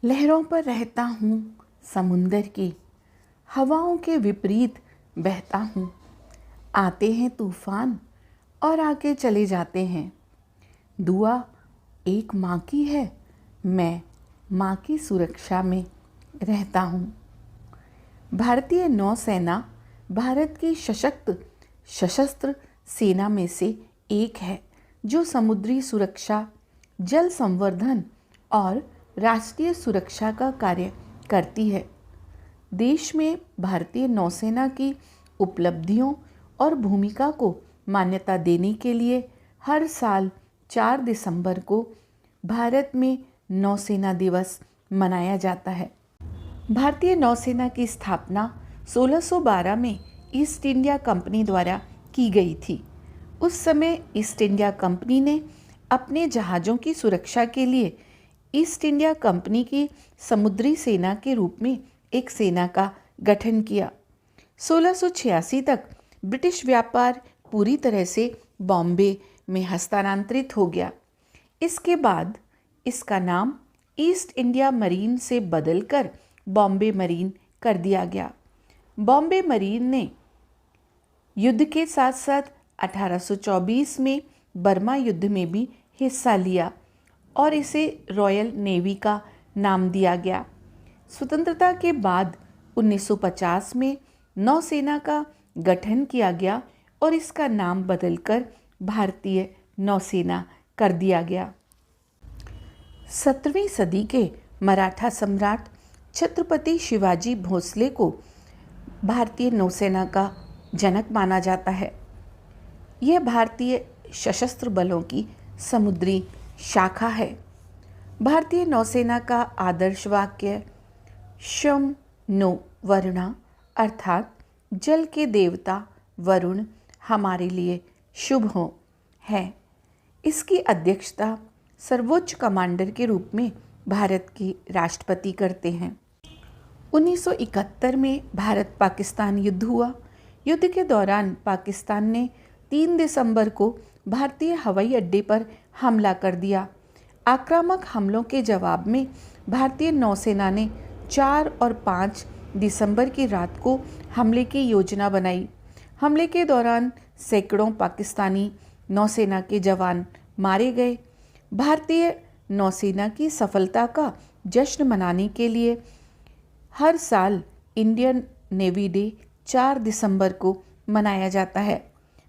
लहरों पर रहता हूँ, समुंदर की हवाओं के विपरीत बहता हूँ। आते हैं तूफान और आके चले जाते हैं। दुआ एक माँ की है, मैं माँ की सुरक्षा में रहता हूँ। भारतीय नौसेना भारत की सशक्त सशस्त्र सेना में से एक है, जो समुद्री सुरक्षा, जल संवर्धन और राष्ट्रीय सुरक्षा का कार्य करती है। देश में भारतीय नौसेना की उपलब्धियों और भूमिका को मान्यता देने के लिए हर साल 4 दिसंबर को भारत में नौसेना दिवस मनाया जाता है। भारतीय नौसेना की स्थापना 1612 में ईस्ट इंडिया कंपनी द्वारा की गई थी। उस समय ईस्ट इंडिया कंपनी ने अपने जहाज़ों की सुरक्षा के लिए ईस्ट इंडिया कंपनी की समुद्री सेना के रूप में एक सेना का गठन किया। 1686 तक ब्रिटिश व्यापार पूरी तरह से बॉम्बे में हस्तांतरित हो गया। इसके बाद इसका नाम ईस्ट इंडिया मरीन से बदलकर बॉम्बे मरीन कर दिया गया। बॉम्बे मरीन ने युद्ध के साथ साथ 1824 में बर्मा युद्ध में भी हिस्सा लिया और इसे रॉयल नेवी का नाम दिया गया। स्वतंत्रता के बाद 1950 में नौसेना का गठन किया गया और इसका नाम बदलकर भारतीय नौसेना कर दिया गया। 17वीं सदी के मराठा सम्राट छत्रपति शिवाजी भोसले को भारतीय नौसेना का जनक माना जाता है। यह भारतीय सशस्त्र बलों की समुद्री शाखा है। भारतीय नौसेना का आदर्श वाक्य शम नो वरुणा अर्थात जल के देवता वरुण हमारे लिए शुभ हो है। इसकी अध्यक्षता सर्वोच्च कमांडर के रूप में भारत के राष्ट्रपति करते हैं। 1971 में भारत पाकिस्तान युद्ध हुआ। युद्ध के दौरान पाकिस्तान ने 3 दिसंबर को भारतीय हवाई अड्डे पर हमला कर दिया। आक्रामक हमलों के जवाब में भारतीय नौसेना ने 4 और 5 दिसंबर की रात को हमले की योजना बनाई। हमले के दौरान सैकड़ों पाकिस्तानी नौसेना के जवान मारे गए। भारतीय नौसेना की सफलता का जश्न मनाने के लिए हर साल इंडियन नेवी डे 4 दिसंबर को मनाया जाता है।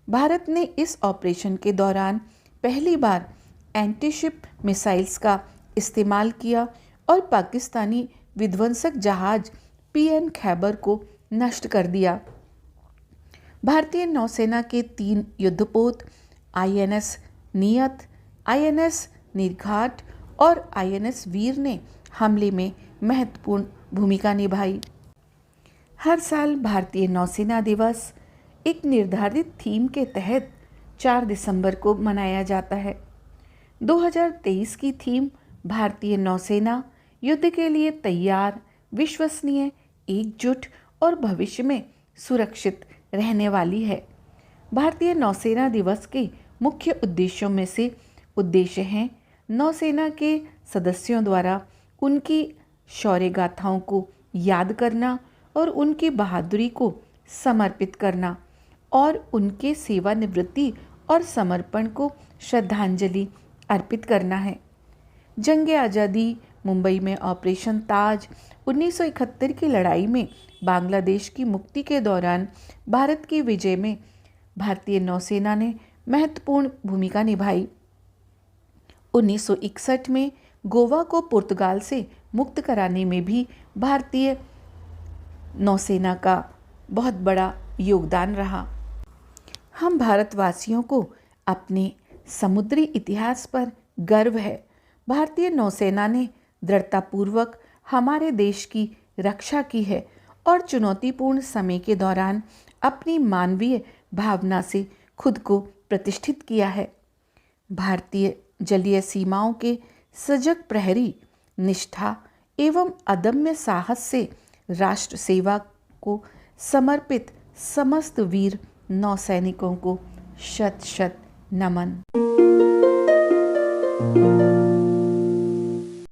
भारत ने इस ऑपरेशन के दौरान पहली बार एंटीशिप मिसाइल्स का इस्तेमाल किया और पाकिस्तानी विध्वंसक जहाज पीएन खैबर को नष्ट कर दिया। भारतीय नौसेना के 3 युद्धपोत आईएनएस नियत, आईएनएस निर्घाट और आईएनएस वीर ने हमले में महत्वपूर्ण भूमिका निभाई। हर साल भारतीय नौसेना दिवस एक निर्धारित थीम के तहत 4 दिसंबर को मनाया जाता है। 2023 की थीम भारतीय नौसेना युद्ध के लिए तैयार, विश्वसनीय, एकजुट और भविष्य में सुरक्षित रहने वाली है। भारतीय नौसेना दिवस के मुख्य उद्देश्यों में से उद्देश्य हैं नौसेना के सदस्यों द्वारा उनकी शौर्य गाथाओं को याद करना और उनकी बहादुरी को समर्पित करना और उनके सेवानिवृत्ति और समर्पण को श्रद्धांजलि अर्पित करना है। जंग आज़ादी, मुंबई में ऑपरेशन ताज, 1971 की लड़ाई में बांग्लादेश की मुक्ति के दौरान भारत की विजय में भारतीय नौसेना ने महत्वपूर्ण भूमिका निभाई। 1961 में गोवा को पुर्तगाल से मुक्त कराने में भी भारतीय नौसेना का बहुत बड़ा योगदान रहा। हम भारतवासियों को अपने समुद्री इतिहास पर गर्व है। भारतीय नौसेना ने दृढ़तापूर्वक हमारे देश की रक्षा की है और चुनौतीपूर्ण समय के दौरान अपनी मानवीय भावना से खुद को प्रतिष्ठित किया है। भारतीय जलीय सीमाओं के सजग प्रहरी निष्ठा एवं अदम्य साहस से राष्ट्र सेवा को समर्पित समस्त वीर नौसैनिकों को शत शत नमन।